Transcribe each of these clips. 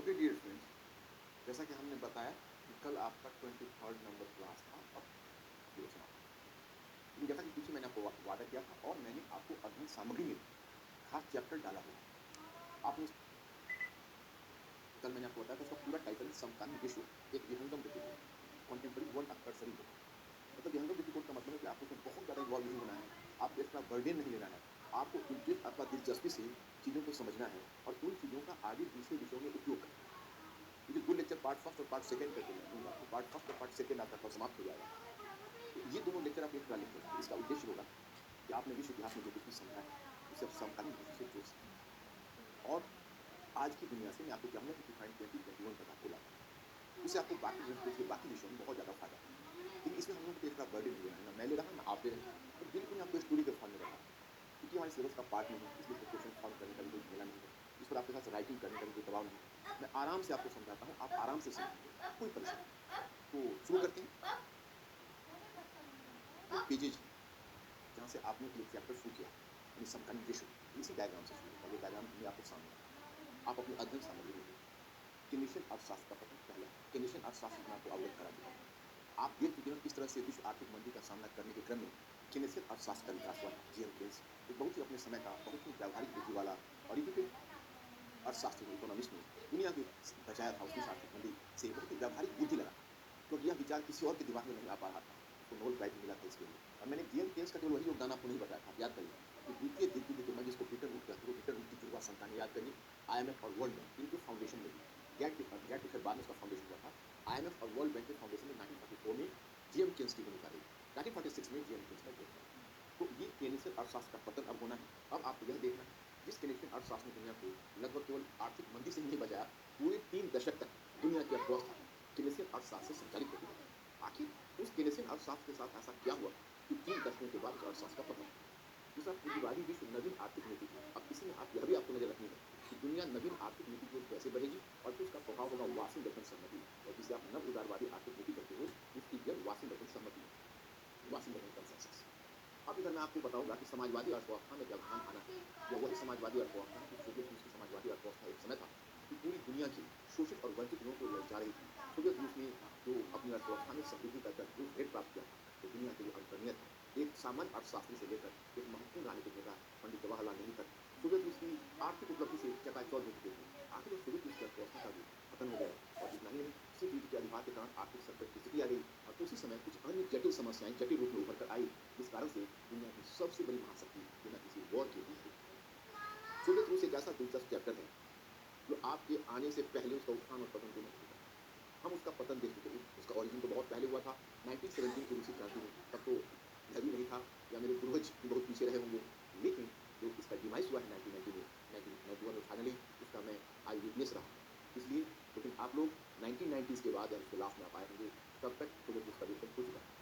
Okay dear friends, जैसा कि हमने बताया कि कल आपका 23rd नंबर क्लास था और वीडियो समाप्त हुआ। लेकिन जैसा कि पीछे मैंने आपको वादा किया था और मैंने आपको अध्ययन सामग्री में खास चैप्टर डाला हुआ है। आपने कल मैंने आपको बताया था उसका पूरा टाइटल समकालीन विश्व एक विहंगम दृष्टिकोण, कंटेम्पररी वर्ल्ड अ कर्सरी बुक। मतलब विहंगम दृष्टिकोण का मतलब है कि आपको उसमें बहुत ज़्यादा इन्वॉल्व नहीं होना है, आपको एक्स्ट्रा बर्डन नहीं लेना है, आपको इंटरेस्ट अथवा दिलचस्पी से चीज़ों को समझना है और उन चीज़ों का आगे दूसरे विषयों में उपयोग करना है। ये जो 2 लेक्चर पार्ट फर्स्ट और पार्ट सेकंड करके मैं दूँगा, तो पार्ट फर्स्ट और पार्ट सेकंड आपका कल समाप्त हो जाएगा। तो ये दोनों लेक्चर आप एक्स्ट्रा लेंगे, तो इसका उद्देश्य होगा कि आपने विश्व इतिहास में जो कुछ भी समझा है, उसे आप समकालीन विश्व से जोड़ सकें। और आज की दुनिया से मैं आपको चाहूँगा कि डिफाइन 2021 तक आपको लाना है। उससे आपको बाकी ग्रंथों से, बाकी विषयों में बहुत ज़्यादा फ़ायदा होगा। लेकिन इसमें हम लोगों को एक्स्ट्रा बर्डन नहीं लेना है, ना मैं ले रहा, ना आप ले रहे हैं और बिल्कुल मैं आपको स्टोरी के फॉर्म में बता रहा हूँ। क्योंकि हमारे सिलेबस का पार्ट नहीं है, इसलिए इसमें क्वेश्चन सॉल्व करने का भी कोई झमेला नहीं है। इस पर आपके साथ राइटिंग करने का भी कोई दबाव नहीं है। मैं आराम से आपको समझाता हूँ, आप आराम से समझेंगे, कोई परेशानी नहीं। तो शुरू करते हैं। ये पेजेज हैं, जहाँ से आपने ये चैप्टर शुरू किया है, यानी समकालीन विश्व, इसी डायग्राम से शुरू होगा। ये डायग्राम मैं आपको सामने रखा हूँ। आप अपनी अध्ययन सामग्री में देखिए। केनेशियन अर्थशास्त्र का पतन पहला। केनेशियन अर्थशास्त्र से मैं आपको अवगत करा चुका हूँ। आप देख चुके हैं किस तरह से विश्व आर्थिक मंदी का सामना करने के क्रम में केनेशियन अर्थशास्त्र का विकास हुआ था। जेएम केन्स एक बहुत ही अपने समय का बहुत ही व्यावहारिक बुद्धि वाला और रिप्यूटेड अर्थशास्त्री ने, इकोनॉमिस्ट ने दुनिया को बचाया था उस विश्व आर्थिक मंदी से। बहुत ही व्यावहारिक बुद्धि लगा था, क्योंकि यह विचार किसी और के दिमाग में नहीं आ पा रहा था। उसको नोबेल प्राइज भी मिला था इसके लिए। और मैंने जेएम केन्स का केवल वही योगदान आपको नहीं बताया था, आप याद करिए कि द्वितीय विश्व युद्ध के समय जिसको ब्रिटेन रूट कहते हैं, वो ब्रिटेन रूट की जुड़वा संतान, याद करिए, आईएमएफ और वर्ल्ड बैंक इनके फाउंडेशन में भी गैट के खैर बाद में उसका फाउंडेशन हुआ था। आईएमएफ और वर्ल्ड बैंक के फाउंडेशन में 1944 में जेएम केन्स की भूमिका रही। 1946 में जेएम केन्स का डेथ हुआ। तो ये केनेशियन अर्थशास्त्र का पतन अब होना है। अब आपको यह देखना है, जिस केनेशियन अर्थशास्त्र ने दुनिया को लगभग केवल आर्थिक मंदी से ही नहीं बचाया, पूरे 3 दशक तक दुनिया की अर्थव्यवस्था केनेशियन अर्थशास्त्र से संचालित होती रही। आखिर उस केनेशियन अर्थशास्त्र के साथ ऐसा क्या हुआ कि 3 दशकों के बाद उस अर्थशास्त्र का पतन हुआ? दूसरा, पूंजीवादी विश्व नवीन आर्थिक नीति की ओर। अब इसी में आप यह भी आपको नजर रखनी है कि दुनिया नवीन आर्थिक नीति की ओर कैसे बढ़ेगी और फिर उसका प्रभाव होगा वाशिंगटन सहमति, और जिसे आप नव उदारवादी आर्थिक नीति कहते हो, उसकी जड़ वाशिंगटन सहमति है, वाशिंगटन कंसेंसस। अब इधर मैं आपको बताऊंगा कि समाजवादी अर्थव्यवस्था में जब हम आना है, यह वही समाजवादी अर्थव्यवस्था है जो सोवियत रूस की समाजवादी अर्थव्यवस्था एक समय था कि पूरी दुनिया की शोषित और वंचित लोगों को जा रही थी। सोवियत रूस ने जो अपनी अर्थव्यवस्था में समृद्धि का जो रेट प्राप्त किया था, वो दुनिया के लिए अनुकरणीय था। एक सामान्य अर्थशास्त्री से लेकर एक महत्वपूर्ण राजनीतिक नेता पंडित जवाहरलाल नेहरू तक सोवियत रूस की आर्थिक उपलब्धि से चकाचौंध हो चुके थे। आखिर वो सोवियत रूस की अर्थव्यवस्था का भी पतन हो गया, और इतना ही नहीं, शीत युद्ध के अधिभार के कारण आर्थिक संकट की स्थिति आ गई और उसी समय कुछ अन्य जटिल समस्याएं जटिल रूप में उभर कर आई, जिस कारण से दुनिया की सबसे बड़ी महाशक्ति बिना किसी वॉर के टूट गई। सोवियत रूस एक ऐसा दिलचस्प चैप्टर है जो आपके आने से पहले उसका उत्थान और पतन दोनों हो चुका था। हम उसका पतन देख चुके हैं। उसका ओरिजिन तो बहुत पहले हुआ था, 1917 की रूसी क्रांति में। तब तो घर भी नहीं था, या मेरे पूर्वज भी बहुत पीछे रहे होंगे। लेकिन जो इसका डिमाइस हुआ है 1990 में, 1991 में फाइनली, उसका मैं आई विटनेस रहा हूँ। इसलिए, लेकिन आप लोग 1990s के बाद या उसके लास्ट में आप आए होंगे, तब तक सोवियत रूस का विपतन हो चुका था।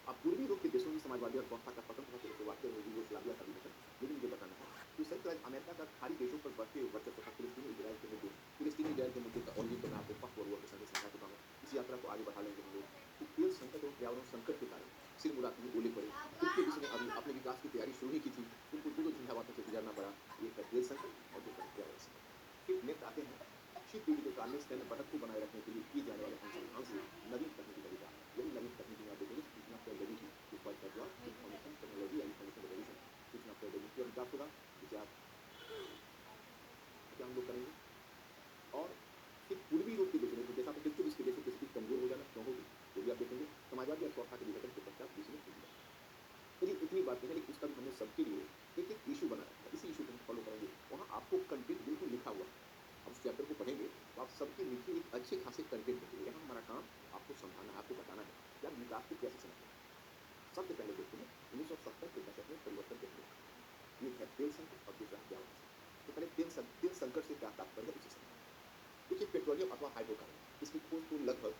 अब पूर्वी यूरोप के देशों की समाजवादी अर्थव्यवस्था का पतन तथा चेकोस्लोवाकिया में यूगोस्लाविया का विघटन, मुझे मुझे बताना है कि संयुक्त राज्य अमेरिका का खाड़ी देशों पर बढ़ते वर्चस्व तथा फिलिस्तीनी इजराइल के मुद्दे। फिलिस्तीनी इजराइल के मुद्दे का ओरिजिन तो मैं आपको फर्स्ट वर्ल्ड वॉर के समय समझा चुका हूँ। इस यात्रा को आगे बढ़ा लेंगे हम लोग कि तेल संकट और पर्यावरण संकट के कारण सिर मुड़ाते हुए ओले पड़े। तृतीय विश्व ने अभी अपने विकास की तैयारी शुरू ही की थी, उनको दो झंझावातों से गुजरना पड़ा। एक है तेल संकट और दूसरा है पर्यावरण संकट। फिर नेक्स्ट आते हैं शीत युद्ध के कारण सैन्य बढ़त को बनाए रखने के लिए किए जाने वाले अनुसंधान से नवीन तकनीकी का विकास। यही नवीन तकनीकी में आप देखेंगे सूचना प्रौद्योगिकी, जिसको आज कहते हैं आप इंफॉर्मेशन टेक्नोलॉजी या इंफॉर्मेशन रेवोल्यूशन। सूचना प्रौद्योगिकी का विकास होगा, जिसे आप क्या हम लोग करेंगे। और फिर पूर्वी यूरोप के देशों में, तो जैसा आपने तृतीय विश्व के देशों की स्थिति कमजोर हो जाना क्यों होगी, वो भी आप देखेंगे। समाजवादी अर्थव्यवस्था के विघटन के पश्चात विश्व में पूंजीवाद। चलिए इतनी बातें हैं, लेकिन उसका भी हमने सबके लिए एक एक इशू बना रखा है। इसी इशू को हम फॉलो करेंगे। वहां आपको कंटेंट बिल्कुल लिखा हुआ मिलेगा। आप उस चैप्टर को पढ़ेंगे तो आप सबके नीचे एक अच्छे खासे कंटेंट मिलेंगे। यहाँ हमारा काम आपको समझाना है, आपको बताना है कि आप विकास को कैसे समझ रहे हैं। सबसे पहले देखते हैं 1970 के दशक में परिवर्तन के प्रमुख कारक। एक है तेल संकट और दूसरा है पर्यावरण संकट। तो पहले तेल संकट से क्या तात्पर्य है, उसे समझते हैं। देखिए, पेट्रोलियम अथवा हाइड्रोकार्बन, इसकी खोज तो लगभग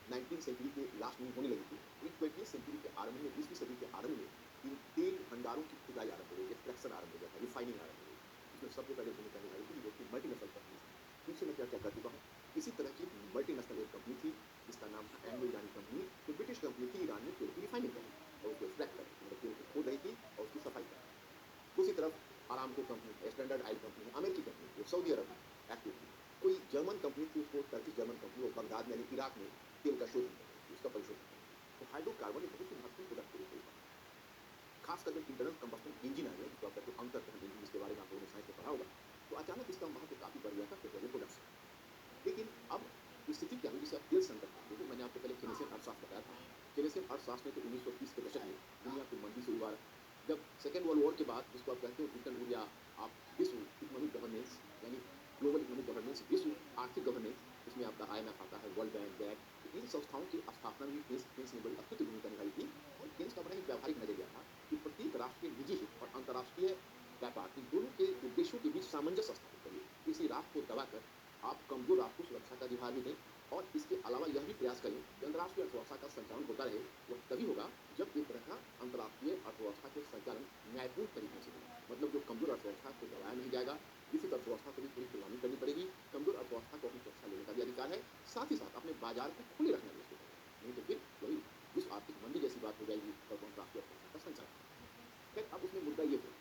19 सेंचुरी के लास्ट में होने लगी थी, लेकिन 20वीं सेंचुरी के आरंभ में, 20वीं सदी के आरंभ में इन तेल भंडारों की खुदाई आरंभ हो गई, एक्सट्रैक्शन आरंभ हो गया था, रिफाइनिंग आरंभ हो गई। इसमें सबसे पहले भूमिका निभाई थी यूरोप की मल्टीनेशनल कंपनीज ने। पीछे मैं चर्चा कर चुका हूँ। इसी तरह की एक मल्टीनेशनल एक कंपनी थी, जिसका नाम था एंग्लो ईरानी कंपनी, जो ब्रिटिश कंपनी थी, ईरान में तेल की रिफाइनिंग कर रही थी और उसको एक्सट्रैक्ट कर रही थी, मतलब तेल को खोद रही थी और उसकी सफाई कर रही थी। दूसरी तरफ अरामको कंपनी है, स्टैंडर्ड ऑयल कंपनी है, अमेरिकी कंपनी थी, वो सऊदी अरब में एक्टिव थी। कोई जर्मन कंपनी थी, उसको टर्किश जर्मन कंपनी, वो बगदाद में यानी इराक में तेल का शोधन कर रही थी, उसका परिशोधन कर रही थी। तो हाइड्रोकार्बन एक बहुत ही महत्वपूर्ण प्रोडक्ट है तेल का, खासकर जब इंटरनल कंबस्टन इंजन आ गया, जिसको आप कहते हो अंतर दहन इंजन, जिसके बारे में आप लोगों ने साइंस में पढ़ा होगा, तो अचानक इसका महत्व काफी बढ़ गया था पेट्रोलियम प्रोडक्ट्स का। लेकिन अब स्थिति क्या हुई, जैसे अब तेल संकट था, क्योंकि मैंने आपको पहले केनेसियन अर्थशास्त्र बताया था। केनेसियन अर्थशास्त्र ने तो 1930 के दशक में दुनिया को मंदी से उबारा। जब सेकेंड वर्ल्ड वॉर के बाद, जिसको आप कहते हो ब्रिटेन वुड, या आप विश्व इकोनॉमिक गवर्नेंस यानी ग्लोबल इकोनॉमिक गवर्नेंस, विश्व आर्थिक गवर्नेंस, इसमें आपका IMF आता है, वर्ल्ड बैंक, बैंक, तो इन संस्थाओं की स्थापना में भी केन्स ने बड़ी अद्भुत भूमिका निभाई थी। और केन्स का बड़ा ही व्यावहारिक नजरिया था कि प्रत्येक राष्ट्र के निजी हित और अंतर्राष्ट्रीय व्यापार, इन दोनों के उद्देश्यों के बीच सामंजस्य स्थापित करिए। किसी राष्ट्र को दबाकर आप कमजोर राष्ट्र को सुरक्षा का अधिकार भी दें, और इसके अलावा यह भी प्रयास करें कि अंतर्राष्ट्रीय अर्थव्यवस्था का संचालन होता रहे। वह तभी होगा जब एक तरह का अंतर्राष्ट्रीय अर्थव्यवस्था के संचालन न्यायपूर्ण तरीके से हो। मतलब जो कमजोर अर्थव्यवस्था को दबाया नहीं जाएगा, विकसित अर्थव्यवस्था को भी थोड़ी कुर्बानी करनी पड़ेगी, कमजोर अर्थव्यवस्था को अपनी सुरक्षा लेने का भी अधिकार है, साथ ही साथ अपने बाजार को खुले रखना भी उसको पड़ेगा। नहीं तो फिर वही विश्व आर्थिक मंदी जैसी बात हो जाएगी, और अंतर्राष्ट्रीय अर्थव्यवस्था का संचालन। खैर, अब उसमें मुद्दा ये हुआ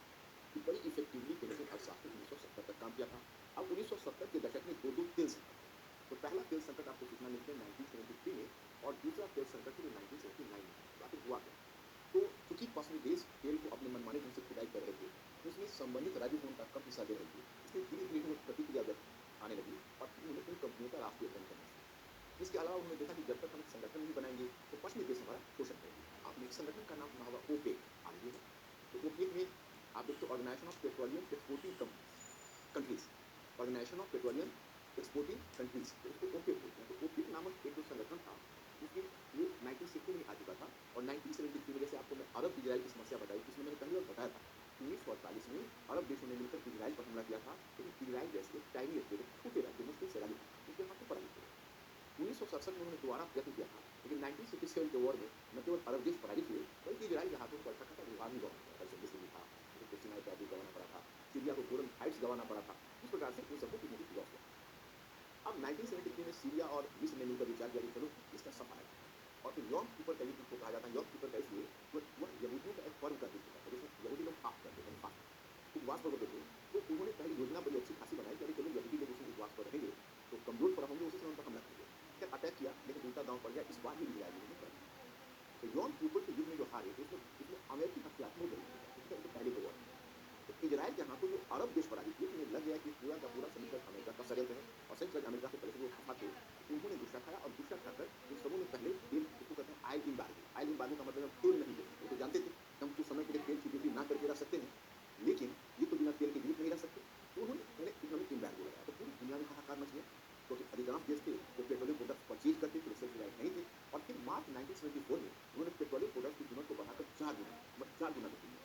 कि बड़ी इफेक्टिवली केनेसियन अर्थशास्त्र 1970 तक काम किया था। अब 1970 के दशक में दो तेल संकट थे। तो पहला तेल संकट आपको सूचना मिलते हैं 1973 में, और दूसरा तेल संकट फिर 1979 में। तो आखिर हुआ क्या? तो चूंकि पश्चिमी देश तेल को अपने मनमाने ढंग से खुदाई कर रहे थे, तो उसमें संबंधित राज्यों को उनका कम हिस्सा दे रहे थे, इसलिए धीरे धीरे उन्हें प्रतिक्रिया व्यक्त आने लगी, और फिर उन्हें उन कंपनियों का राष्ट्रीयकरण करना शुरू। इसके अलावा उन्होंने देखा कि जब तक हम एक संगठन नहीं बनाएंगे, तो पश्चिमी देश हमारा शोषण करेंगे। आपने एक संगठन का नाम सुना होगा, ओपेक, आगे। तो ओपेक में आप देखते हो organisation of petroleum exporting countries, organisation of petroleum exporting countries, तो उसको ओपेक बोलते हैं। तो ओपेक नामक एक जो संगठन था, उसके वो 1960 में आ चुका था, और 1973 में, जैसे आपको मैं अरब इजराइल की समस्या बताई, इसमें मैंने पहली बार बताया था, 1948 में अरब देशों ने मिलकर इजराइल पर हमला किया था, लेकिन इजराइल जैसे एक टाइनी स्टेट, छोटे राज्य, मुश्किल से राज्य था, उसके हाथों पराजित हो गया। 1967 में उन्होंने दोबारा प्रयत्न किया था, लेकिन 1967 के वॉर में न केवल अरब देश पराजित हुए, बल्कि इजराइल के हाथों पर अच्छा खासा विभाग भी गंवाना पड़ा था, जैसे मिस्र भी था, उनको सिनाई प्रायद्वीप गंवाना पड़ा था, सीरिया को गोलन हाइट्स गंवाना पड़ा था। इस प्रकार से उन सबको कुछ न कुछ लॉस हुआ। अब 1973 में सीरिया और मिस्र ने मिलकर विचार किया कि चलो इसका सफाया करते हैं। और फिर यॉम कीपर का युद्ध, जिसको कहा जाता है यॉम कीपर का, इसलिए वह यहूदियों का एक पर्व का दिन होता था, जिसमें यहूदी लोग फास्ट करते थे, फास्ट उपवास पर होते थे। तो उन्होंने पहले योजना बड़ी अच्छी खासी बनाई कि अरे चलो यहूदी लोग उस उपवास पर रहेंगे, तो कमजोर थोड़ा होंगे, उसी समय उन पर हमला करेंगे। खैर, अटैक किया, लेकिन उल्टा दांव पड़ गया, इस बार भी इजरायलियों ने कर दिया। तो यॉम कीपर के युद्ध में जो हारे, तो उसमें अमेरिकी हथियार बहुत जरूरी थे, क्योंकि वो तो पहले के वॉर में। तो इजराइल के हाथों जो अरब देश पराजित हुए, उन्हें लग गया कि पूरा का पूरा संयुक्त राज्य अमेरिका का षड्यंत्र है, और संयुक्त राज्य अमेरिका से पहले से वो खफा थे। तो उन्होंने गुस्सा खाया, और गुस्सा खाकर उन सबों ने पहले तेल, जिसको कहते हैं आयल इम्बार्गो, आयल इम्बार्गो का मतलब तेल नहीं देना। वो तो जानते थे कि हम कुछ समय के लिए तेल की बिक्री ना करके रह सकते हैं, लेकिन ये तो बिना तेल के जीवित नहीं रह सकते। तो उन्होंने पहले इकोनॉमिक इम्बार्गो लगाया, तो पूरी दुनिया में हाहाकार मच गया, क्योंकि अधिकांश देश थे वो पेट्रोलियम प्रोडक्ट्स परचेज करते थे, सेल्फ रिलायंट नहीं थे। और फिर मार्च 1974 में उन्होंने पेट्रोलियम प्रोडक्ट्स की कीमत को बढ़ाकर 4 गुना कर दिया।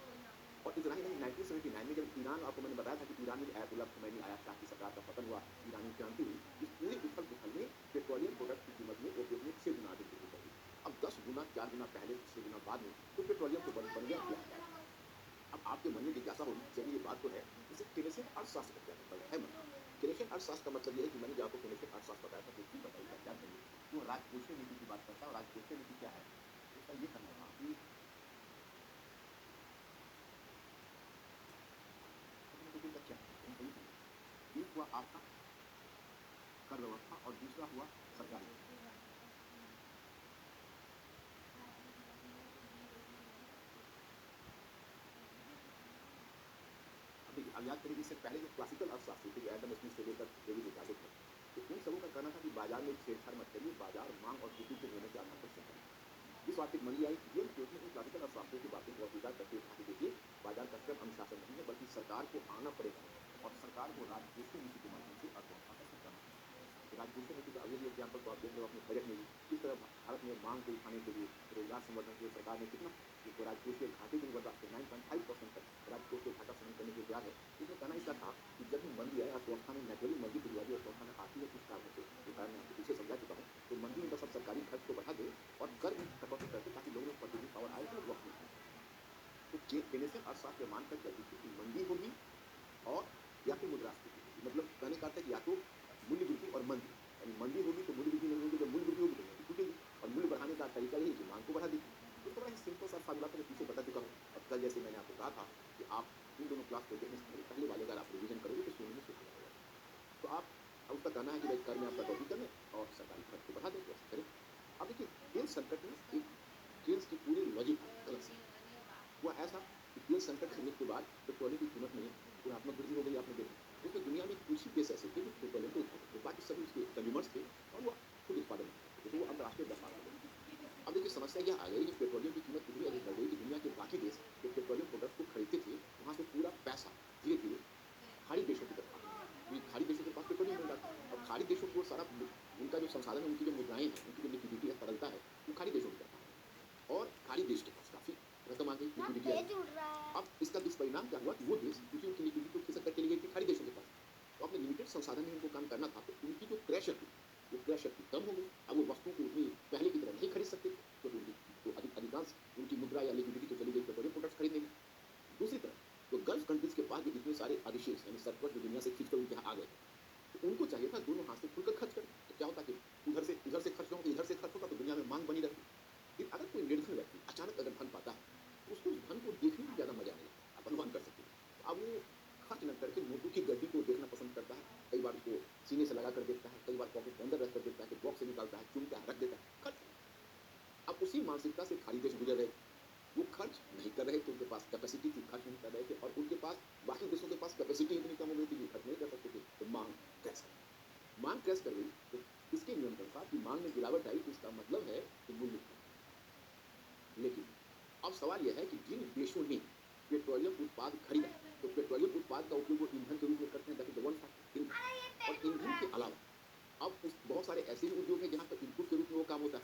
और इतना ही नहीं, 1979 में जब ईरान, आपको मैंने बताया था कि ईरान में अयातुल्ला खुमैनी आया, शाह की सरकार का पतन हुआ, ईरानी क्रांति हुई, इस पूरे उथल पुथल में पेट्रोलियम प्रोडक्ट की कीमत में ओपेक ने 6 गुना अधिक वृद्धि कर दी। अब 10 गुना, 4 गुना पहले, 6 गुना बाद में, तो पेट्रोलियम तो बन गया ब्लैक गैस। अब आपके मन में जिज्ञासा होगी, चलिए ये बात तो है, इसे केनेसियन अर्थशास्त्र का क्या मतलब है? मतलब केनेसियन अर्थशास्त्र का मतलब यह है कि मैंने जो आपको केनेसियन अर्थशास्त्र बताया था, तो ठीक बताइएगा क्या करिए, जो राजकोषीय नीति की बात करता है। और राजकोषीय नीति क्या है? उसका ये करना था कि का क्या है, तो उनको ये समझना। एक हुआ आपका कर व्यवस्था, और दूसरा हुआ सरकारी। अब देखिए, अब याद करिए, इससे पहले जो क्लासिकल अर्थशास्त्री थे, जो एडम स्मिथ से लेकर डेविड रिकार्डो तक, तो उन सबों का कहना था कि बाजार में छेड़छाड़ मत करिए, बाजार मांग और पूर्ति के निर्णय के आधार पर चलता है। विश्व आर्थिक मंदी आई, तुरंत ही उसने इन क्लासिकल अर्थशास्त्रियों की बातों को अस्वीकार करते हुए कहा कि देखिए, बाजार का स्वयं अनुशासन नहीं है, बल्कि सरकार को आना पड़ेगा, और सरकार को राजकोषीय नीति के माध्यम से अर्थव्यवस्था का संचालन करना है। तो राजकोषीय नीति का अभी भी एग्जाम्पल तो आप देख रहे हो अपने बजट में भी, किस तरह भारत में मांग को उठाने के लिए, रोजगार संवर्धन के लिए सरकार ने कितना इसको राजकोषीय घाटे को भी बर्दाश्त किया, 9.5% तक राजकोषीय घाटा सहन करने के लिए तैयार है। इसमें कहना इसका था कि जब भी मंदी आए अर्थव्यवस्था में, नेचुरली मंदी तो हुआ, अर्थव्यवस्था में आती है कुछ कारणों से, जो कारण मैं आपको पीछे समझा चुका हूँ, तो मंदी में बस अब सरकारी खर्च को बढ़ा दो, और कर में कटौती करके, ताकि लोगों में परचेजिंग पावर आए, तो वो अपनी खरीद करें। तो केनेसियन अर्थशास्त्र मानकर चलती थी कि मंदी होगी, और या फिर मुद्रास्फीति होगी। मतलब कहने का अर्थ है कि या तो मूल्य वृद्धि और मंदी, यानी मंदी होगी तो मूल्य वृद्धि नहीं होगी, जब मूल्य वृद्धि होगी तो मंदी टूटेगी, और मूल्य बढ़ाने का तरीका यही कि मांग को बढ़ा दीजिए। तो इसका बड़ा ही सिंपल सा फार्मूला था, मैं पीछे बता चुका हूँ। और कल जैसे मैंने आपको कहा था कि आप इन दोनों क्लास को देखने से पहले पहले वाले अगर आप रिवीजन करोगे, तो सुनने में सुधार हो जाएगा। तो कहना है कि भाई कर में आप कटौती कर लें और सरकारी खर्च को बढ़ा दें, तो ऐसा करें। अब देखिए तेल संकट में एक केन्स की पूरी लॉजिक गलत सी हुआ ऐसा कि तेल संकट होने के बाद पेट्रोलियम की कीमत में गुणात्मक वृद्धि हो गई, आपने देखा। उसमें दुनिया में कुछ ही देश ऐसे थे जो पेट्रोलियम को उत्पादन थे, बाकी सभी उसके कंज्यूमर्स थे और वो खुद उत्पादन करते थे, तो वो अंतर्राष्ट्रीय व्यापार हो गया। अब देखिए समस्या यह आ गई कि पेट्रोलियम की कीमत इतनी अधिक बढ़ गई कि दुनिया के बाकी देश जो पेट्रोलियम प्रोडक्ट को खरीदते थे, वहां से पूरा पैसा धीरे धीरे खाड़ी देशों की तरफ आना लगा, क्योंकि खाड़ी देशों के पास पेट्रोलियम मिल रहा था। अब खाड़ी देशों को सारा उनका जो संसाधन है, उनकी जो मुद्राएं हैं, उनकी जो लिक्विडिटी है, तरलता है, वो खाड़ी देशों की तरफ आ रही है और खाड़ी देश के पास काफी रकम आ गई, लिक्विडिटी आ गई। अब इसका दुष्परिणाम क्या हुआ कि वो देश, क्योंकि उनकी लिक्विडिटी तो खिसक करके ले गई थी खाड़ी देशों के पास, तो अपने लिमिटेड संसाधन में उनको काम करना था, तो उनकी जो क्रय शक्ति, वो क्रय शक्ति कम हो गई। अब वो वस्तुओं को उतनी पहले की तरह नहीं खरीद सकते, क्योंकि उनकी तो अधिकांश उनकी मुद्रा या लिक्विडिटी तो चली गई पेट्रोलियम प्रोडक्ट्स खरीदने में। दूसरी तरफ तो गल्फ कंट्रीज के पास भी इतने सारे अधिशेष यानी सरप्लस जो दुनिया से खींचकर उनके यहाँ आ गए थे, तो उनको चाहिए था दोनों हाथ से खुलकर खर्च करें। तो क्या होता कि उधर से खर्च होगा, इधर से खर्च होगा, तो दुनिया में मांग बनी रहती। लेकिन अगर कोई निर्धन व्यक्ति अचानक अगर धन पाता है, तो उसको उस धन को देखने में ज्यादा मजा आने लगता है, आप अनुमान कर सकते हैं। तो अब वो खर्च न करके नोटों की गड्डी को देखना पसंद करता है। कई बार उसको सीने से लगा कर देखता है, कई बार पॉकेट के अंदर रख कर देखता है, कि बॉक्स से निकालता है, चुनता है, रख देता है, खर्च। अब उसी मानसिकता से खाड़ी देश गुजर रहे। वो खर्च नहीं कर रहे थे, उनके पास कैपेसिटी थी, खर्च नहीं कर रहे थे, और उनके पास बाकी देशों के पास कैपेसिटी इतनी कम हो गई थी कि खर्च नहीं कर सकते थे, तो मांग क्रैश कर गई। मांग क्रैश कर गई तो इसके नियम के अनुसार कि मांग में गिरावट आई, तो इसका मतलब है कि मूल्य कम। लेकिन अब सवाल यह है कि जिन देशों ने पेट्रोलियम उत्पाद खरीदा, तो पेट्रोलियम उत्पाद का उपयोग वो ईंधन के रूप में करते हैं, that is the one factor, ईंधन। और ईंधन के अलावा अब उस बहुत सारे ऐसे भी उद्योग हैं जहां पर इनपुट के रूप में वो काम होता है।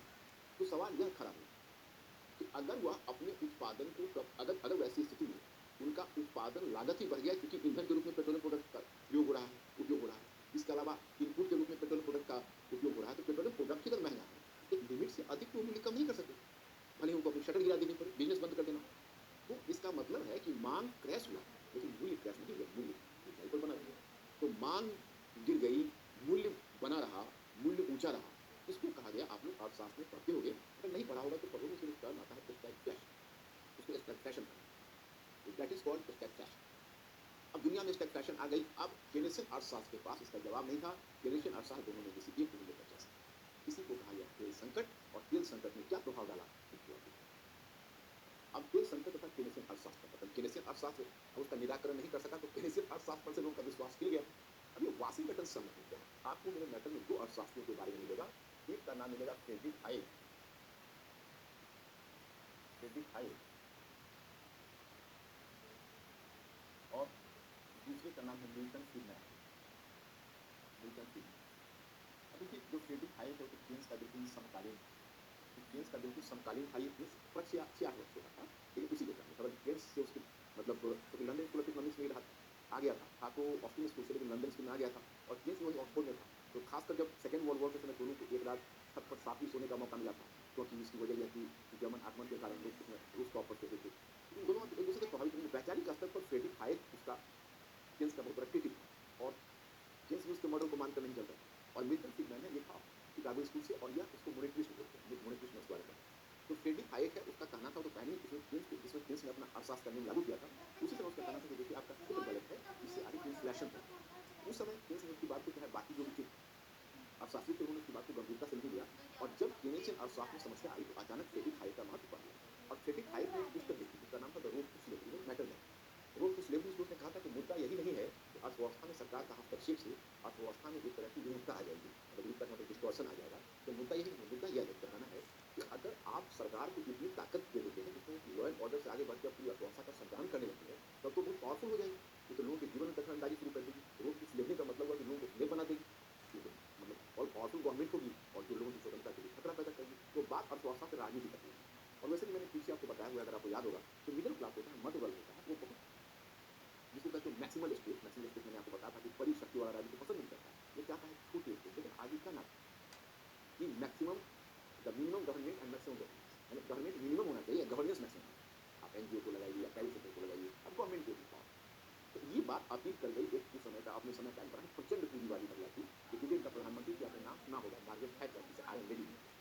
तो सवाल यह खड़ा होता है कि अगर वह अपने उत्पादन को अगर अगर वैसी स्थिति में उनका उत्पादन लागत ही बढ़ गया, क्योंकि ईंधन के रूप में पेट्रोलियम प्रोडक्ट का प्रयोग हो रहा है, उपयोग हो रहा है, इसके अलावा इनपुट के रूप में पेट्रोलियम प्रोडक्ट का उपयोग हो रहा है, तो पेट्रोलियम प्रोडक्ट ही अगर महंगा है, एक लिमिट से अधिक तो मूल्य कम नहीं कर सकते, भले ही उनको अपनी शटर गिरा देनी पड़े, बिजनेस बंद कर देना। तो इसका मतलब है कि मांग क्रैश हुआ, लेकिन मूल्य क्रैश नहीं हुआ, मूल्य ऊंचाई पर बना रहा। तो मांग गिर गई, मूल्य बना रहा, मूल्य ऊंचा रहा। इसको कहा गया, आप लोग अर्थशास्त्र में पढ़ते होंगे, अगर नहीं पढ़ा होगा तो पढ़ोगे, उसमें टर्म आता है स्टैगफ्लेशन। उसको स्टैगफ्लेशन कहा, दैट इज कॉल्ड स्टैगफ्लेशन। अब दुनिया में स्टैगफ्लेशन आ गई। अब केनेसियन अर्थशास्त्र के पास इसका जवाब नहीं था। केनेसियन अर्थशास्त्र दोनों में किसी एक को लेकर चल सकता। इसी को कहा गया तेल संकट, और तेल संकट ने क्या प्रभाव डाला इसको आप देखिए। अब तेल संकट तथा केनेसियन अर्थशास्त्र का पतन। केनेसियन अर्थशास्त्र अब उसका निराकरण नहीं कर सका, तो केनेसियन अर्थशास्त्र पर से लोगों का विश्वास हिल गया। अब ये वाशिंगटन सम्मेलन क्या है? आपको मेरे मैटर में दो अर्थशास्त्रियों के बारे में मिलेगा। एक का नाम मिलेगा फ्रेडरिक हाइल, फ्रेडरिक हाइल, और दूसरे का नाम है मिल्टन फ्रीडमैन, मिल्टन फ्रीडमैन। अब देखिए जो फ्रेडरिक हाइल है, तो केन्स का बिल्कुल समकालीन, केन्स का बिल्कुल समकालीन था। ये 66 वर्ष का था, लेकिन उसी के टाइम में केन्स से उसके मतलब, क्योंकि लंदन स्कूल ऑफ इकोनॉमिक्स में रहा, आ गया था तो ऑस्टिन स्कूल से, लेकिन लंदन स्कूल में आ गया था, और केन्स वही ऑक्सफोर्ड में था। तो खासकर जब सेकेंड वर्ल्ड वॉर के समय दोनों को एक रात छत पर साथ ही सोने का मौका मिला था, क्योंकि इसकी वजह यह थी कि जर्मन आक्रमण के कारण लोग उसमें रूस को ऑफर करते थे, लेकिन दोनों एक दूसरे से प्रभावित नहीं। वैचारिक स्तर पर फ्रेडरिक हाइक उसका, केन्स का बहुत बड़ा क्रिटिक था, और केन्स भी उसके मॉडल को मानकर नहीं चलता था। और मिल्टन फ्रीडमैन ने, ये था शिकागो स्कूल से, और यह उसको मोनेटरिस्ट बोलते हैं, मोनेटरिस्ट में स्क्वायर करता है। तो फ्रेडरिक हाइक है, उसका कहना था, तो पहले इसमें केन्स ने अपना अर्थशास्त्र का नियम लागू किया था, उसी समय उसका कहना था कि देखिए आपका सूत्र गलत है, इससे आगे इन्फ्लेशन होगा। उस समय केन्स ने उसकी बात को, चाहे बाकी जो भी थे अर्थशास्त्री थे, उन्होंने उसकी बात को गंभीरता से नहीं लिया। और जब केनेसियन अर्थशास्त्र में समस्या आई, तो अचानक फ्रेडरिक हाइक का महत्व बढ़ गया। और फ्रेडरिक हाइक ने एक पुस्तक लिखी जिसका नाम था the road to slavery, matter में रोड टू स्लेवरी। उसने कहा था कि मुद्दा यही नहीं है कि अर्थव्यवस्था में सरकार का हस्तक्षेप से अर्थव्यवस्था में एक तरह की विविधता आ जाएगी, मतलब विविधता का मतलब डिस्टॉर्शन आ जाएगा। तो मुद्दा यही नहीं, मुद्दा यह है, कहना है कि अगर आप सरकार को इतनी ताकत दे देते हैं जिसमें लॉ एंड ऑर्डर से आगे बढ़कर पूरी अर्थव्यवस्था का संचालन करने लगती है, तब तो बहुत पावरफुल हो जाएगी। ये तो लोगों के जीवन में दखलंदाजी शुरू कर देगी। रोड टू स्लेवरी का मतलब हुआ कि लोगों को स्लेव बना देगी, मतलब और पावरफुल गवर्नमेंट होगी, और जो लोगों की स्वतंत्रता के लिए खतरा पैदा करेगी। तो बात अर्थव्यवस्था से राजनीति तक नहीं। और वैसे भी मैंने पीछे आपको बताया हुआ, अगर आपको याद होगा, जो मिडिल क्लास होता है, मध्य वर्ग होता है, वो बहुत, जिसको कहते हैं मैक्सिमल स्टेट। मैक्सिमल स्टेट मैंने आपको बताया था कि बड़ी शक्ति वाला राज्य को पसंद नहीं करता, वो चाहता है छोटी स्टेट। लेकिन आज इसका नाम कि maximum, the minimum government and maximum governance, यानी गवर्नमेंट मिनिमम होना चाहिए, गवर्नेंस मैक्सिमम। आप एनजीओ को लगाइए या प्राइवेट सेक्टर को लगाइए, अब गवर्नमेंट को भी पाओ। तो ये बात अपील कर गई एक उस समय का, अपने समय का बड़ा प्रचंड पूंजीवादी महिला थी, जो ब्रिटेन का प्रधानमंत्री थी, आपने नाम सुना होगा, मार्गरेट थैचर, जिसे आयरन लेडी बोलते हैं।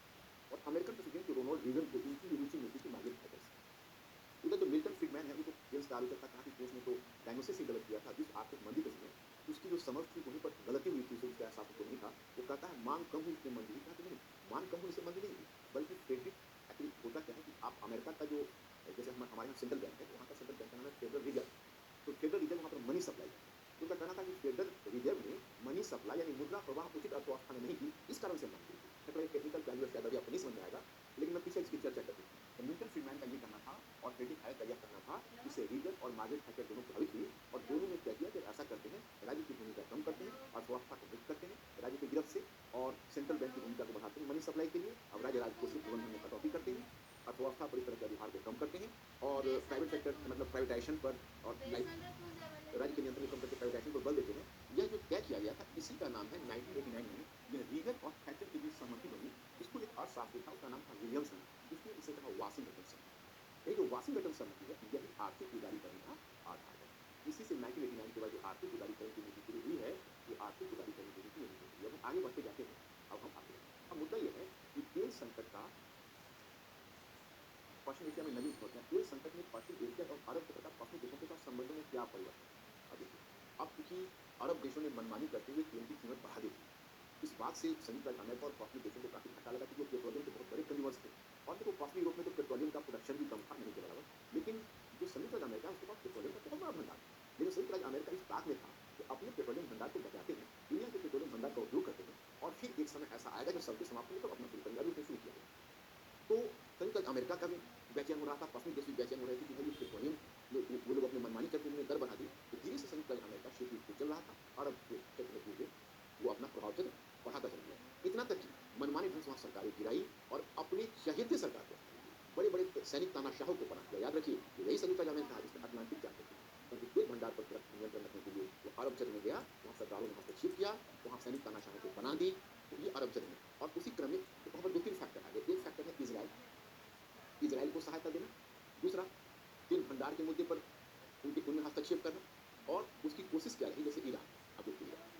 और अमेरिकन प्रेसिडेंट जो रोनाल्ड रीगन थे, उनकी भी रुचि मिलती थी मार्गरेट थैचर से। उधर जो मिल्टन फ्रीडमैन है, वो तो केन्स का आलोचक था, कहा कि केन्स ने तो डायग्नोसिस ही गलत किया था। जिस आर्थिक मंदी के समय उसकी जो समझ थी, वहीं पर गलती हुई थी, उसे उसका एहसास तो नहीं था। मांग कम हुई इसलिए मंदी हुई, कहा कि नहीं, मांग कम होने से मंदी नहीं हुई, बल्कि फेडरल एक्चुअली होता क्या है कि आप अमेरिका का जो जैसे हमारे यहाँ सेंट्रल बैंक है, तो वहाँ का सेंट्रल बैंक का नाम है फेडरल रिजर्व। तो फेडरल रिजर्व वहाँ पर मनी सप्लाई करता है। तो उनका कहना था कि फेडरल रिजर्व ने मनी सप्लाई यानी मुद्रा प्रवाह उचित अर्थव्यवस्था में नहीं की, इस कारण से मांग गिरी थी। मैं थोड़ा टेक्निकल पहलू शायद अभी आपको नहीं समझ में आएगा, लेकिन मैं पीछे इसकी चर्चा कर दूँ। तो मिल्टन फ्रीडमैन का ये कहना था और फ्रेडरिक हायर का यह कहना था, इससे रीगन और मार्गरेट थैचर दोनों प्रभावित हुई और दोनों ने क्या किया कि ऐसा करते हैं, राज्य की भूमिका कम करते हैं, अर्थव्यवस्था को मुक्त करते हैं राज्य की गिरफ्त से और सेंट्रल बैंक की भूमिका को बढ़ाते हैं मनी सप्लाई के लिए। अब राज्य राजकोषीय प्रबंधन में कटौती करते हैं, अर्थव्यवस्था पर इस तरह के अधिभार को कम करते हैं और प्राइवेट सेक्टर मतलब प्राइवेटाइजेशन पर और लाइक राज्य के नियंत्रण को कम करके प्राइवेटाइजेशन पर बल देते हैं। यह जो तय किया गया था, इसी का नाम है 1989 में यह रीगन और थैचर के बीच सहमति बनी, जिसको एक अर्थशास्त्री था, उसका नाम था विलियमसन, जिसने इसे कहा वाशिंगटन सहमति। ये जो वाशिंगटन सहमति है, यही आर्थिक उदारीकरण का आधार है। इसी से 1989 के बाद जो आर्थिक उदारीकरण की नीति शुरू हुई है, ये आर्थिक उदारीकरण की नीति यही शुरू हुई है। अब हम आगे बढ़ते जाते हैं, अब हम आगे अब मुद्दा यह है कि तेल संकट का पश्चिम एशिया में नवीन स्रोत है। तेल संकट ने पश्चिम एशिया और अरब के तथा पश्चिमी देशों के साथ संबंधों में क्या परिवर्तन है? अब देखिए, अब क्योंकि अरब देशों ने मनमानी करते हुए तेल की कीमत बढ़ा दी थी, इस बात से संयुक्त राज्य अमेरिका और पश्चिमी देशों को काफी घाटा लगा कि वो पेट्रोलियम के बहुत बड़े कंज्यूमर्स थे। और देखो पश्चिमी यूरोप में तो पेट्रोलियम का प्रोडक्शन भी कम था, नहीं के बराबर, लेकिन जो संयुक्त राज्य अमेरिका है उसके पास पेट्रोलियम का बहुत बड़ा भंडार था। लेकिन संयुक्त राज्य अमेरिका इस बात में था कि अपने पेट्रोलियम भंडार को बचाते हैं, दुनिया के पेट्रोलियम भंडार का उपयोग करते हैं, और फिर एक समय ऐसा आएगा जब सबके समाप्त होंगे तब अपना शुरू करेंगे। अभी उसने शुरू किया है। तो संयुक्त राज्य अमेरिका का भी बेचैन हो रहा था, पश्चिमी देश भी बेचैन हो रहे थे कि भाई ये पेट्रोलियम वो लोग अपने मनमानी करके उन्होंने दर बढ़ा दी। तो धीरे से संयुक्त राज्य अमेरिका शीत युद्ध चल रहा था, अरब के क्षेत्र में धीरे वो अपना प्रभाव क्षेत्र बढ़ाता चल गया। इतना तक कि मनमानी ढंग से वहां सरकारें गिराई और अपने चहेते सरकार को बड़े बड़े सैनिक तानाशाहों को बना दिया। याद रखिए, यही संयुक्त राज्य अमेरिका है जिसने अटलांटिक चार्टर किया, क्योंकि तेल भंडार पर नियंत्रण रखने के लिए वो अरब क्षेत्र में गया, वहां सरकारों ने हस्तक्षेप किया, वहां सैनिक तानाशाहों को बना दी। तो ये अरब क्षेत्र में, और उसी क्रम में वहां पर दो तीन फैक्टर आ गए। एक फैक्टर है इजराइल, इजराइल को सहायता देना, दूसरा तेल भंडार के मुद्दे पर उनमें हस्तक्षेप करना, और उसकी कोशिश क्या रही, जैसे ईरान। अब देखिए ईरान,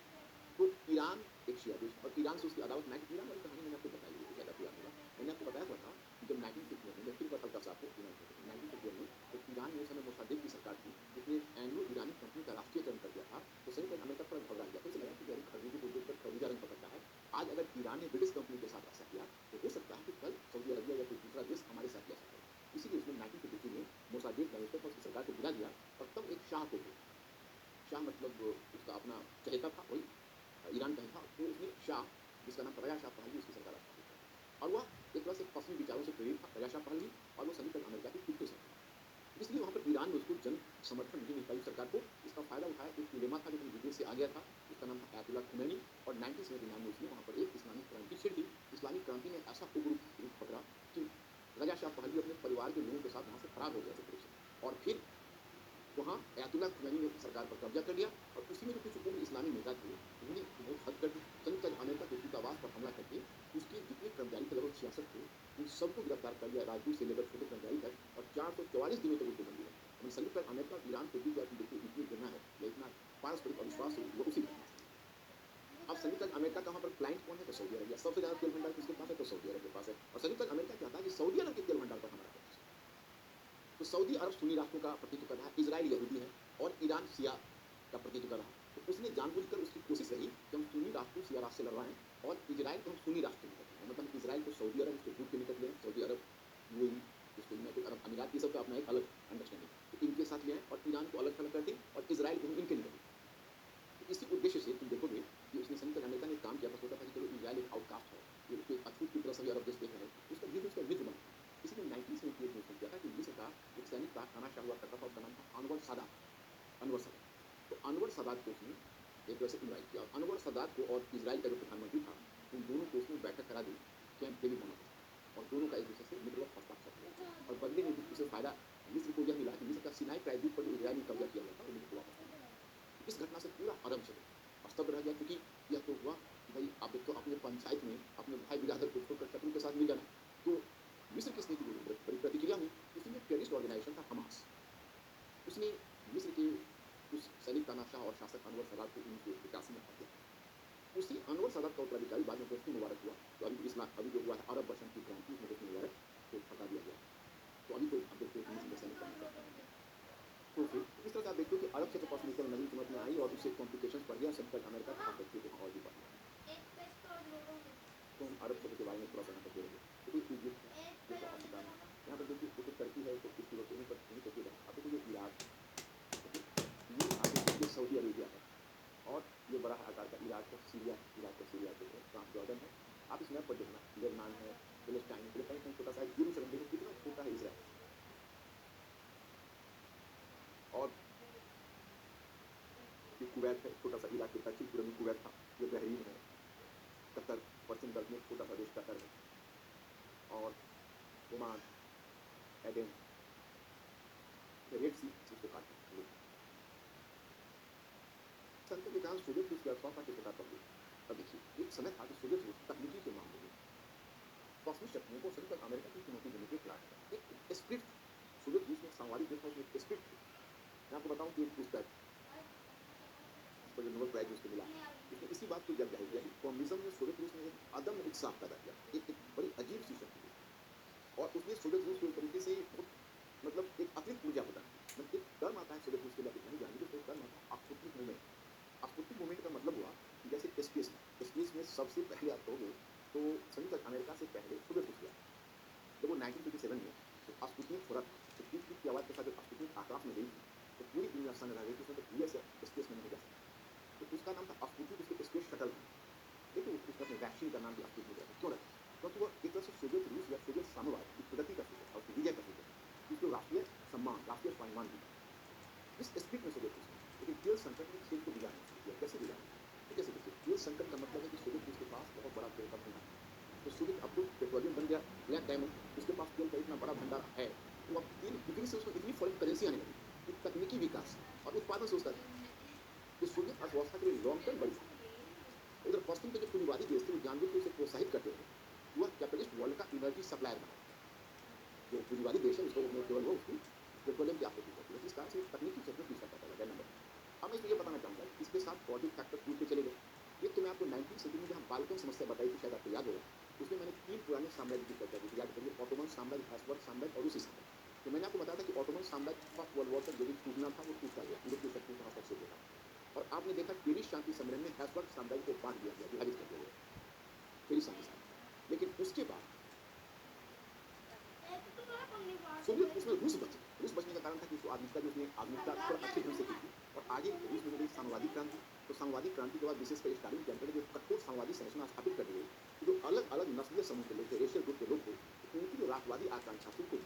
तो ईरान एक शिया देश और ईरान से उसकी अदावत ईरान वाली कहानी मैंने आपको बताई है, शायद आपको याद होगा। मैंने आपको बताया था कि जब 1951 में, मैं फिर हल्का सा आपको रिमाइंड करता हूँ, 1951 में जब ईरान में उस समय मोसादेक की सरकार थी, उसने एंग्लो ईरानी कंपनी का राष्ट्रीयकरण कर दिया था, तो संयुक्त राज्य अमेरिका थोड़ा घबरा गया, तो उसे लगा कि यार खरबूजे को देखकर खरबूजा रंग पकड़ता है। आज अगर ईरान ने ब्रिटिश कंपनी के साथ ऐसा किया, तो हो सकता है कि कल सऊदी अरबिया या कोई दूसरा देश हमारे साथ भी ऐसा करे। इसीलिए उसने 1953 में मोसादेक डायरेक्टर पर उसकी सरकार को गिरा दिया, और तब एक शाह को भेजा। शाह मतलब उसका अपना चहेता था, वही ईरान का ही था, तो उसने शाह, जिसका नाम था रजा शाह पहलवी, उसकी सरकार स्थापित कर दी। और वह एक तरह से पश्चिमी विचारों से प्रेरित था, रजा शाह पहलवी, और वो संयुक्त राज्य अमेरिका की खुद को सरकार थी। इसलिए वहां पर ईरान में उसको जन समर्थन नहीं मिल पाई सरकार को। इसका फायदा उठाया एक उलेमा था जो कहीं विदेश से आ गया था, उसका नाम था अयातुल्लाह खुमैनी, और 1979 में उसने वहां पर एक इस्लामिक क्रांति छेड़ दी। इस्लामिक क्रांति ने ऐसा उग्र रूप पकड़ा कि रजा शाह पहलवी अपने परिवार के लोगों के साथ वहां से फरार हो गया था से, और फिर वहाँ अयातुल्लाह खुमैनी ने सरकार पर कब्जा कर लिया, और उसी में जो कुछ उग्र इस्लामी नेता थे, उन्होंने बहुत हद कर दी। संयुक्त राज्य अमेरिका के दूतावास पर हमला करके उसके जितने कर्मचारी थे, लगभग 66 थे, उन सबको गिरफ्तार कर लिया, राजदूत से लेकर छोटे कर्मचारी तक, और 444 दिनों तक उनको बंदी रखा। मैंने संयुक्त राज्य अमेरिका और ईरान के बीच देखिए इतनी घृणा है या इतना पारस्परिक अविश्वास है, वो उसी घटना से। अब संयुक्त राज्य अमेरिका का वहाँ पर क्लाइंट कौन है, तो सऊदी अरबिया। सबसे ज्यादा तेल भंडार किसके पास है, तो सऊदी अरब के पास है। और संयुक्त राज्य अमेरिका चाहता है कि सऊदी अरब के तेल भंडार पर हमारा कब्जा। तो सऊदी अरब सुन्नी राष्ट्रों का प्रतिनिधित्व कर रहा है, इजराइल यहूदी है, और ईरान शिया का प्रतिनिधित्व कर रहा है। तो उसने जानबूझकर, उसकी कोशिश रही कि हम सुन्नी राष्ट्र को शिया राष्ट्र से लड़वाएं, और इजराइल को हम सुन्नी राष्ट्र के निकट ले, मतलब इजराइल को सऊदी अरब उसके दूर के निकट ले, सऊदी अरब, यूएई, इसको यूनाइटेड अरब अमीरात, ये सब का अपना एक अलग अंडरस्टैंडिंग, तो इनके साथ ले आए, और ईरान को अलग थलग कर दें, और इजराइल को हम इनके निकट ले। तो इसी उद्देश्य से तुम देखोगे कि उसने संयुक्त राज्य अमेरिका ने काम किया था, सोचा था कि चलो इजराइल एक आउटकास्ट है, ये उसको एक अछूत की तरह सभी अरब देश देख रहे हैं, उसका धीरे उसका मित्र बना। इसीलिए 1978 में उसने किया था कि मिस्र का एक सैनिक तानाशाह हुआ करता था, उसका नाम था अनवर सादात, अनवर सादात। तो अनवर सादात को उसने एक तरह से इन्वाइट किया, और अनवर सादात को और इजराइल का जो प्रधानमंत्री था, उन दोनों को उसने बैठक करा दी कैंप डेविड नामक स्थान, और दोनों का एक दूसरे से मित्रवत हस्ताक्षर हुआ, और बदले में उसे फायदा मिस्र को यह मिला कि मिस्र का सिनाई प्रायद्वीप पर जो इजराइल ने कब्जा किया हुआ था, वो मिस्र को वापस मिला। इस घटना से पूरा अरब क्षेत्र स्तब्ध रह गया, क्योंकि यह तो हुआ कि भाई आप एक तो अपने पंचायत में अपने भाई बिरादर को छोड़कर शत्रु के साथ मिल जाना। तो मिस्र किस नीति की बड़ी प्रतिक्रिया हुई। उसी में टेररिस्ट ऑर्गेनाइजेशन था हमास, उसने मिस्र के उस सैनिक तानाशाह और शासक अनवर सादात को 1981 में हत्या कर दी। उसी अनवर सादात का उत्तराधिकारी बाद में होस्नी मुबारक हुआ, तो अभी इस्लाम अभी जो हुआ है अरब वर्षन की क्रांति, उसमें होस्नी मुबारक को हटा दिया गया। तो अभी तो अब देखते हो कि मिस्र में सैनिक तानाशाह। तो फिर इस तरह से आप देखते हो कि अरब क्षेत्र पश्चिम एशिया में नवीन चुनौतियां आई, और उससे कॉम्प्लिकेशंस बढ़ गया, संयुक्त अमेरिका का हस्तक्षेप और भी बढ़ गया। इसको हम अरब शब्द के बारे में थोड़ा सा यहाँ पर जोड़ेंगे। तो कोई इजिप्ट है, जैसे अफ्रीका में, यहाँ पर देखिए वो तो टर्की है, तो इसकी वजह नहीं करके रहा। अब देखो ये इराक, ये आगे ये सऊदी अरेबिया है, और ये बड़ा आकार का इराक है, सीरिया है, इराक का सीरिया के ट्रांस जॉर्डन है। आप इस मैप पर देखना, लेबनान है, फिलिस्टाइन, फिलिस्टाइन कहीं छोटा सा है, यरूशलेम देखो कितना छोटा है इजराइल। और ये कुवैत है, छोटा सा इराक के दक्षिण पूर्व में कुवैत था, ये बहरीन है, कतर, पश्चिम गल्फ में छोटा सा देश कतर है, और ओमान, एडेन, रेड सी जिसको काटते हैं। संत विधान सोवियत रूस के अफवाह के प्रकार पर। अब देखिए एक समय था कि सोवियत रूस तकनीकी के मामले में कॉस्मिक शक्तियों को सभी तक अमेरिका की चुनौती देने के खिलाफ था। एक स्क्रिप्ट थी, सोवियत रूस में सामरिक देश था, उसमें एक स्क्रिप्ट थी। मैं आपको बताऊं कि एक पुस्तक जिसको जो नोबेल प्राइज उसको मिला, उसने इसी बात को जग जाहिर किया कि कम्युनिज्म ने सोवियत रूस में एक अदम्य उत्साह पैदा किया, एक बड़ी अजीब सी शक्ति थी, और उसने सोवियत रूस को एक तरीके से मतलब एक अतिरिक्त ऊर्जा प्रदान की। मतलब एक टर्म आता है सोवियत रूस के लिए, नहीं जानेंगे तो एक टर्म आता है स्पुतनिक मूवमेंट। स्पुतनिक मूवमेंट का मतलब हुआ कि जैसे स्पेस में सबसे पहले आप कहोगे तो संयुक्त अमेरिका से पहले सोवियत रूस गया। जब वो 1957 में तो स्पुतनिक छोड़ा था, तो टीक टीक की आवाज़ के साथ जब स्पुतनिक आकाश में गई थी तो पूरी दुनिया संग रह गई थी, उसमें तो यूएस स्पेस में नहीं जा सकता। तो उसका नाम था स्पुतनिक, उसके स्पेस शटल था। लेकिन उसने अपने वैक्सीन का नाम भी स्पुतनिक रखा। क्यों रखा? क्योंकि वो एक तरह से सोवियत रूस या सोवियत साम्यवाद की प्रगति का सूचक था, उसकी विजय का सूचक था, उसको राष्ट्रीय सम्मान, राष्ट्रीय स्वाभिमान भी था। इस स्पिरिट में सोवियत रूस ने, लेकिन फ्यूल संकट ने खेल को बिगाड़ना शुरू किया। कैसे बिगाड़ा? तो कैसे देखिए, फ्यूल संकट का मतलब है कि सोवियत रूस के पास बहुत बड़ा तेल का भंडार है। तो सोवियत अब तो पेट्रोलियम बन गया, ब्लैक डायमंड, उसके पास तेल का इतना बड़ा भंडार है, तो अब तेल बिक्री से उसमें इतनी फॉरेन करेंसी आने लगी कि तकनीकी विकास और उत्पादन से उसका, तो सोवियत अर्थव्यवस्था के लिए लॉन्ग टर्म बड़ी है। उधर पश्चिम के जो पूंजीवादी देश थे वो जानबूझ के उसे प्रोत्साहित करते थे, वह कैपिटलिस्ट वर्ल्ड का एनर्जी सप्लायर बना। जो पूंजीवादी देश है उसको केवल वो उसकी पेट्रोलियम की आपूर्ति करती है, इस कारण से तकनीकी क्षेत्र में पीछा पड़ता लगा नंबर। अब मैं इसमें ये बताना चाहूँगा कि इसके साथ पॉजिटिव फैक्टर टूटते चले गए। एक तो मैं आपको 19वीं सदी में जहाँ बाल्कन समस्या बताई थी, शायद आपको याद होगा, उसमें मैंने 3 पुराने साम्राज्य की चर्चा की थी, याद करिए, ऑटोमन साम्राज्य, हैब्सबर्ग साम्राज्य और रूसी साम्राज्य। तो मैंने आपको बताया था कि ऑटोमन साम्राज्य फर्स्ट वर्ल्ड वॉर तक जो भी टूटना था वो टूटता गया, यूरोपीय शक्तियों का हस्तक्षेप होता। और आपने देखा पेरिस शांति सम्मेलन में हैब्सबर्ग साम्राज्य को बांट दिया गया, विभाजित कर दिया गया पेरिस शांति सम्मेलन। लेकिन उसके बाद सोवियत उसमें रूस बची। रूस बचने का कारण था कि उसको आधुनिकता, जो उसने आधुनिकता थोड़ा अच्छे ढंग से की थी, और आगे रूस में हो गई साम्यवादी क्रांति। तो साम्यवादी क्रांति के बाद विशेषकर स्टालिन के अंतर्गत जो कठोर साम्यवादी संरचना स्थापित कर दी गई, जो अलग अलग नस्लीय समूह के लोग थे, रेशियल ग्रुप के लोग थे, उनकी जो राष्ट्रवादी आकांक्षा थी उनको